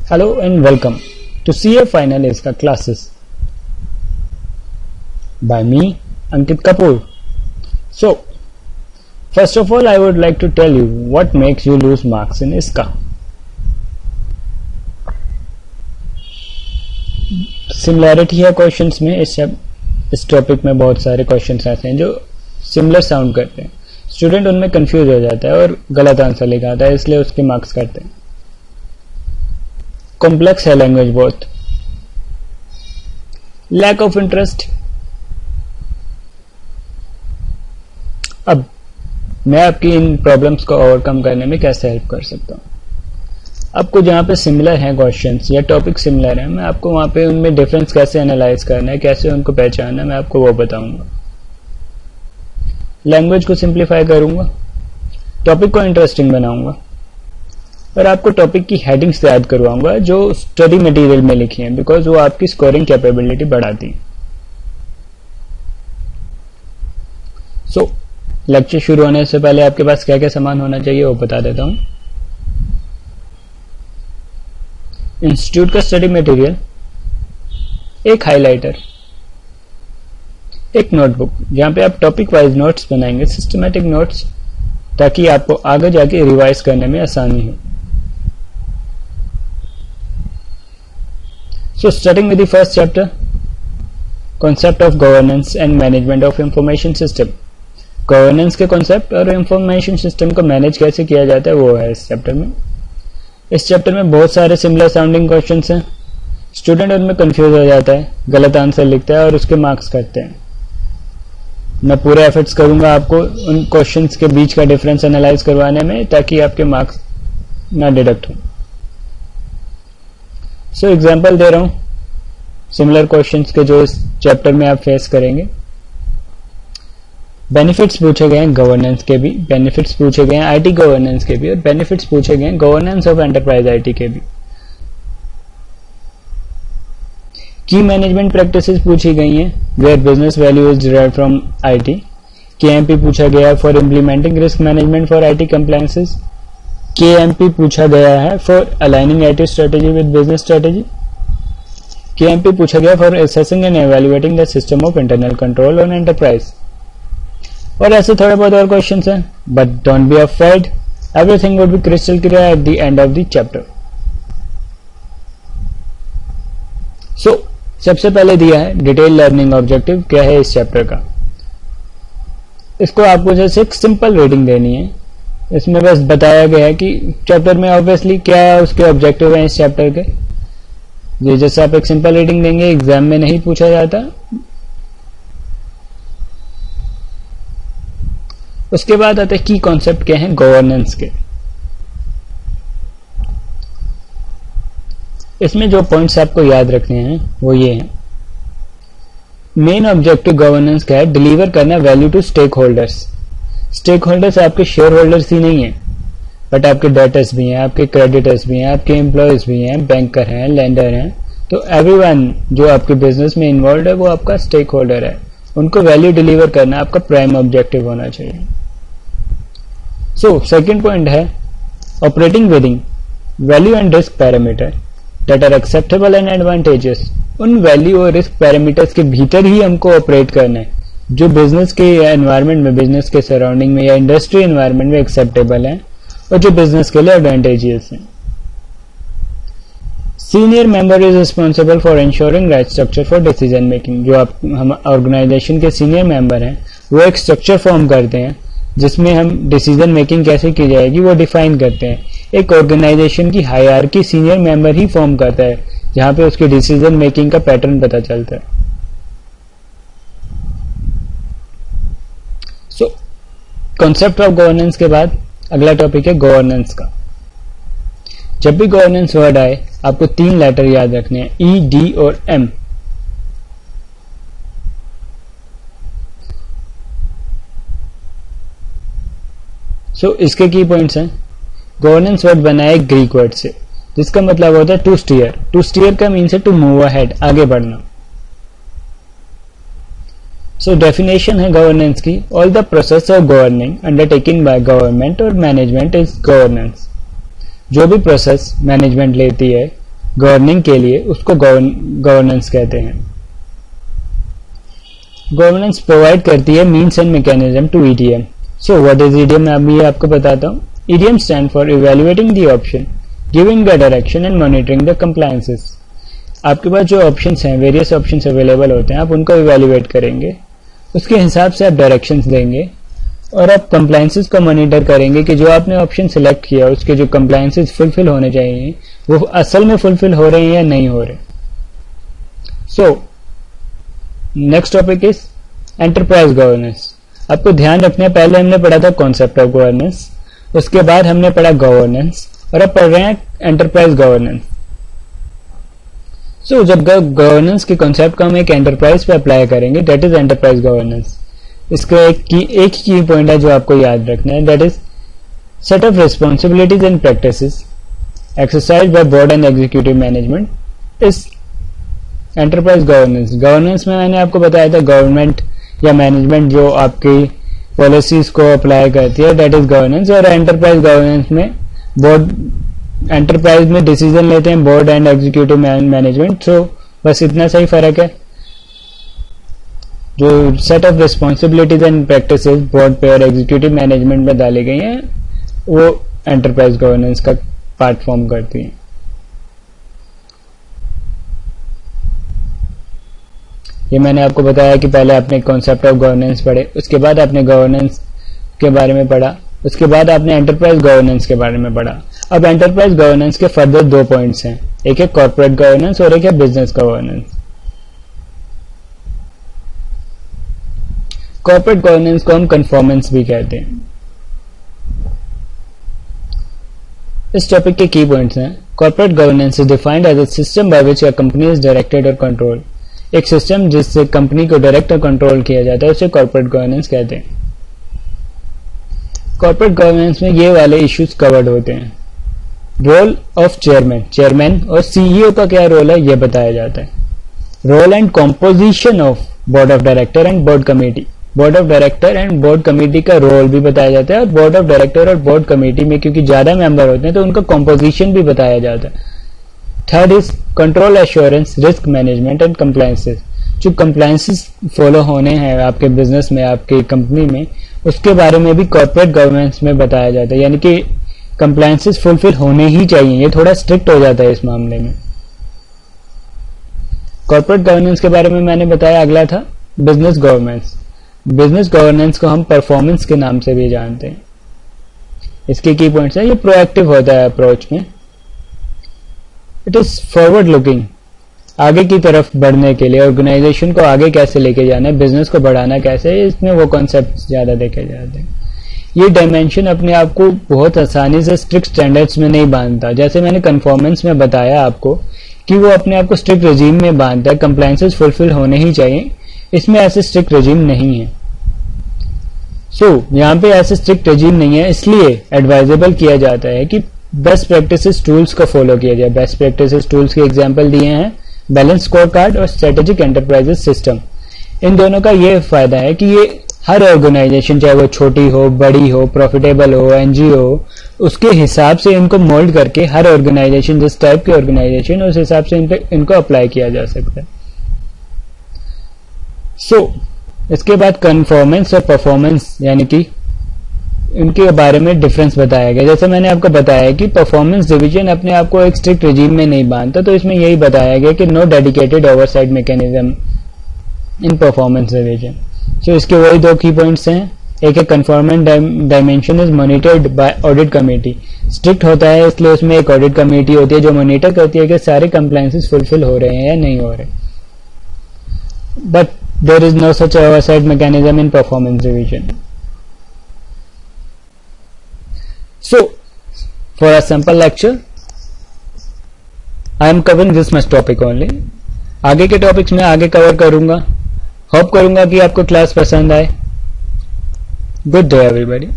Hello and welcome to CA Final ISCA classes by me, Ankit Kapoor. So, first of all, I would like to tell you what makes you lose marks in ISCA. Similarity है questions में. इस topic में बहुत सारे questions ऐसे हैं जो similar sound करते हैं. स्टूडेंट उनमें कंफ्यूज हो जाता है और गलत आंसर लिखा आता है, इसलिए उसके मार्क्स करते हैं. कॉम्प्लेक्स है लैंग्वेज बहुत. Lack of interest. अब मैं आपकी इन प्रॉब्लम्स को ओवरकम करने में कैसे हेल्प कर सकता हूं. आपको जहां पे सिमिलर हैं क्वेश्चंस या टॉपिक सिमिलर है, मैं आपको वहां पे उनमें डिफरेंस कैसे एनालाइज करना है, कैसे उनको पहचानना है, मैं आपको वो बताऊंगा. लैंग्वेज को सिंप्लीफाई करूंगा, टॉपिक को इंटरेस्टिंग बनाऊंगा और आपको टॉपिक की हेडिंग्स याद करवाऊंगा जो स्टडी मटेरियल में लिखी हैं, बिकॉज वो आपकी स्कोरिंग कैपेबिलिटी बढ़ाती है. सो लेक्चर शुरू होने से पहले आपके पास क्या क्या सामान होना चाहिए वो बता देता हूं. इंस्टीट्यूट का स्टडी मटेरियल, एक हाइलाइटर, एक नोटबुक जहां पे आप टॉपिक वाइज नोट्स बनाएंगे, सिस्टमैटिक नोट्स, ताकि आपको आगे जाके रिवाइज करने में आसानी हो. So starting with the first chapter, concept of governance and management of information system. Governance के कॉन्सेप्ट और इंफॉर्मेशन सिस्टम को मैनेज कैसे किया जाता है वो है इस चैप्टर में. इस चैप्टर में बहुत सारे सिमिलर साउंडिंग क्वेश्चंस हैं. स्टूडेंट उनमें कंफ्यूज हो जाता है, गलत आंसर लिखता है और उसके मार्क्स करते हैं. मैं पूरे एफर्ट्स करूंगा आपको उन क्वेश्चंस के बीच का डिफरेंस एनालाइज करवाने में, ताकि आपके मार्क्स ना डिडक्ट हो. सो एग्जाम्पल दे रहा हूं सिमिलर क्वेश्चंस के जो इस चैप्टर में आप फेस करेंगे. बेनिफिट्स पूछे गए हैं गवर्नेंस के भी, बेनिफिट्स पूछे गए हैं आईटी गवर्नेंस के भी, और बेनिफिट्स पूछे गए हैं गवर्नेंस ऑफ एंटरप्राइज आईटी के भी. की मैनेजमेंट प्रैक्टिसेस पूछी गई हैं, where business value is derived from IT. KMP पूछा गया for implementing risk management for IT compliances. KMP पूछा गया है for aligning IT strategy with business strategy. KMP पूछा गया for assessing and evaluating the system of internal control on enterprise. और ऐसे थोड़े बहुत और क्वेश्चंस हैं, but don't be afraid, everything would be crystal clear at the end of the chapter. So सबसे पहले दिया है डिटेल लर्निंग ऑब्जेक्टिव. क्या है इस चैप्टर का? इसको आपको जैसे एक सिंपल रीडिंग देनी है. इसमें बस बताया गया है कि चैप्टर में ऑब्वियसली क्या उसके ऑब्जेक्टिव हैं इस चैप्टर के. ये जैसे आप एक सिंपल रीडिंग देंगे, एग्जाम में नहीं पूछा जाता. उसके बाद आते हैं की कॉन्सेप्ट क्या है गवर्नेंस के. इसमें जो पॉइंट्स आपको याद रखने हैं वो ये हैं. मेन ऑब्जेक्टिव गवर्नेंस का है डिलीवर करना value to stakeholders. Stakeholders आपके शेयर होल्डर्स ही नहीं है, बट आपके डेटर्स भी हैं, आपके क्रेडिटर्स भी हैं, आपके एम्प्लॉयज भी हैं, बैंकर हैं, लेंडर हैं. तो एवरीवन जो आपके बिजनेस में इन्वॉल्व है वो आपका स्टेक होल्डर है. उनको वैल्यू डिलीवर करना आपका प्राइम ऑब्जेक्टिव होना चाहिए. सो सेकंड पॉइंट है operating within value and risk parameter that are acceptable and advantages. उन वैल्यू और रिस्क पैरामीटर्स के भीतर ही हमको ऑपरेट करना है जो बिजनेस के एनवायरनमेंट में, बिजनेस के सराउंडिंग में या इंडस्ट्री एनवायरनमेंट में एक्सेप्टेबल है और जो बिजनेस के लिए एडवांटेजियस हैं. Senior member is responsible for ensuring right structure for decision making. जो आप हम ऑर्गेनाइजेशन के सीनियर मेंबर हैं वो एक स्ट्रक्चर फॉर्म करते हैं जिसमें हम डिसीजन मेकिंग कैसे की जाएगी वो डिफाइन करते हैं. एक ऑर्गेनाइजेशन की हायरार्की सीनियर मेंबर ही फॉर्म करता है, जहां पे उसके डिसीजन मेकिंग का पैटर्न पता चलता है. सो कॉन्सेप्ट ऑफ गवर्नेंस के बाद अगला टॉपिक है गवर्नेंस का. जब भी गवर्नेंस वर्ड आए आपको 3 लेटर याद रखने हैं, ई, डी और एम. सो इसके की पॉइंट्स हैं. गवर्नेंस वर्ड बना है ग्रीक वर्ड से, जिसका मतलब होता है टू स्टीयर. टू स्टीयर का मीन्स है टू मूव अहेड, आगे बढ़ना. सो डेफिनेशन है गवर्नेंस की, all the process of governing undertaking by government और मैनेजमेंट इज गवर्नेंस. जो भी प्रोसेस मैनेजमेंट लेती है गवर्निंग के लिए, उसको गवर्नेंस कहते हैं। गवर्नेंस प्रोवाइड करती है means and mechanism to EDM. So what is EDM, मैं अभी आपको बताता हूँ। EDM stand for evaluating the option, giving the direction and monitoring the compliances. आपके पास जो ऑप्शंस हैं, वेरियस ऑप्शंस अवेलेबल होते हैं, आप उनको इवैल्यूएट करेंगे, उसके हिसाब से आप डायरेक्शंस देंगे और आप कंप्लायंसेस को मॉनिटर करेंगे कि जो आपने ऑप्शन सिलेक्ट किया उसके जो कंप्लायंसेस फुलफिल होने चाहिए वो असल में फुलफिल हो रहे हैं या नहीं हो रहे। So next topic is enterprise governance. आपको ध्यान रखना है, पहले हमने पढ़ा था कॉन्सेप्ट ऑफ गवर्नेंस, उसके बाद हमने पढ़ा गवर्नेंस और अब पढ़ रहे हैं एंटरप्राइज गवर्नेंस। सो जब गवर्नेंस के कॉन्सेप्ट को हम एक एंटरप्राइज पे अप्लाई करेंगे, दैट इज एंटरप्राइज गवर्नेंस। इसका एक की पॉइंट है जो आपको याद रखना है, that is set of responsibilities and practices exercise by board and executive management is enterprise governance. Governance में मैंने आपको बताया था गवर्नमेंट या मैनेजमेंट जो आपकी पॉलिसीज को अप्लाई करती है, दैट इज गवर्नेंस। और एंटरप्राइज गवर्नेंस में बोर्ड, एंटरप्राइज में डिसीजन लेते हैं बोर्ड एंड एग्जीक्यूटिव मैनेजमेंट। सो बस इतना सही फर्क है। जो set of responsibilities and practices board पे और एग्जीक्यूटिव मैनेजमेंट में डाली गई हैं वो एंटरप्राइज गवर्नेंस का पार्ट फॉर्म करती हैं। ये मैंने आपको बताया कि पहले आपने कॉन्सेप्ट ऑफ गवर्नेंस पढ़े, उसके बाद आपने गवर्नेंस के बारे में पढ़ा, उसके बाद आपने एंटरप्राइज गवर्नेंस के बारे में पढ़ा। अब एंटरप्राइज गवर्नेंस के फर्दर 2 पॉइंट्स हैं, एक है कॉर्पोरेट गवर्नेंस और एक है बिजनेस गवर्नेंस। कॉर्पोरेट गवर्नेंस को हम कन्फॉर्मेंस भी कहते हैं। इस टॉपिक के की पॉइंट्स हैं, corporate governance is defined as a system by which a company is directed और कंट्रोल। एक सिस्टम जिससे कंपनी को डायरेक्ट और कंट्रोल किया जाता है उसे कॉर्पोरेट गवर्नेंस कहते हैं। कॉर्पोरेट गवर्नेंस में ये वाले इश्यूज कवर्ड होते हैं। रोल ऑफ चेयरमैन और सीईओ का क्या रोल है ये बताया जाता है। Role and composition of board of director and board committee, board of director and board committee का रोल भी बताया जाता है। और बोर्ड ऑफ डायरेक्टर और बोर्ड कमेटी में क्योंकि ज्यादा मेंबर होते हैं तो उनका कॉम्पोजिशन भी बताया जाता है। Third is control assurance, risk management and compliances. जो कंप्लायंसेस फॉलो होने हैं आपके बिजनेस में, आपके कंपनी में, उसके बारे में भी कॉर्पोरेट गवर्नेंस में बताया जाता है। यानी कि कंप्लायंसेस फुलफिल होने ही चाहिए, ये थोड़ा स्ट्रिक्ट हो जाता है इस मामले में। कॉर्पोरेट गवर्नेंस के बारे में मैंने बताया। अगला था बिजनेस गवर्नेंस। बिजनेस गवर्नेंस को हम परफॉर्मेंस के नाम से भी जानते हैं। इसके की पॉइंट्स हैं, ये प्रोएक्टिव होता है अप्रोच में। इट इज फॉरवर्ड लुकिंग, आगे की तरफ बढ़ने के लिए ऑर्गेनाइजेशन को आगे कैसे लेके जाना है, बिजनेस को बढ़ाना कैसे है, इसमें वो कॉन्सेप्ट ज्यादा देखे जाते हैं। ये डायमेंशन अपने आप को बहुत आसानी से स्ट्रिक्ट स्टैंडर्ड्स में नहीं बांधता। जैसे मैंने कन्फॉर्मेंस में बताया आपको कि वो अपने आप को स्ट्रिक्ट रेजिम में बांधता है, कंप्लायंसेस फुलफिल होने ही चाहिए। इसमें ऐसे स्ट्रिक्ट रेजिम नहीं है। यहाँ पे ऐसे स्ट्रिक्ट रेजिम नहीं है, इसलिए एडवाइजेबल किया जाता है कि बेस्ट प्रैक्टिसेस टूल्स को फॉलो किया जाए। बेस्ट प्रैक्टिसेस टूल्स के एग्जाम्पल दिए हैं बैलेंस स्कोर कार्ड और स्ट्रेटेजिक एंटरप्राइजेस सिस्टम। इन दोनों का ये फायदा है कि ये हर ऑर्गेनाइजेशन, चाहे वो छोटी हो, बड़ी हो, प्रॉफिटेबल हो, एनजीओ हो, उसके हिसाब से इनको मोल्ड करके हर ऑर्गेनाइजेशन, जिस टाइप की ऑर्गेनाइजेशन उस हिसाब से इनको अप्लाई किया जा सकता है। इसके बाद कन्फॉर्मेंस और परफॉर्मेंस यानी कि इनके बारे में डिफरेंस बताया गया। जैसे मैंने आपको बताया कि परफॉर्मेंस डिवीजन अपने आप को एक स्ट्रिक्ट रेजिम में नहीं बांधता, तो इसमें यही बताया गया कि no dedicated oversight mechanism in performance division. इसके वही 2 की पॉइंट्स हैं, एक है conformance dimension is monitored by audit committee. Strict होता है इसलिए उसमें एक ऑडिट कमेटी होती है जो मॉनिटर करती है कि सारे कंप्लायंसेस फुलफिल हो रहे हैं या नहीं हो रहे। But there is no such oversight mechanism in performance division. So, for a sample lecture, I am covering this much topic only. आगे के टॉपिक्स में आगे कवर करूंगा। होप करूंगा कि आपको क्लास पसंद आए। Good day everybody.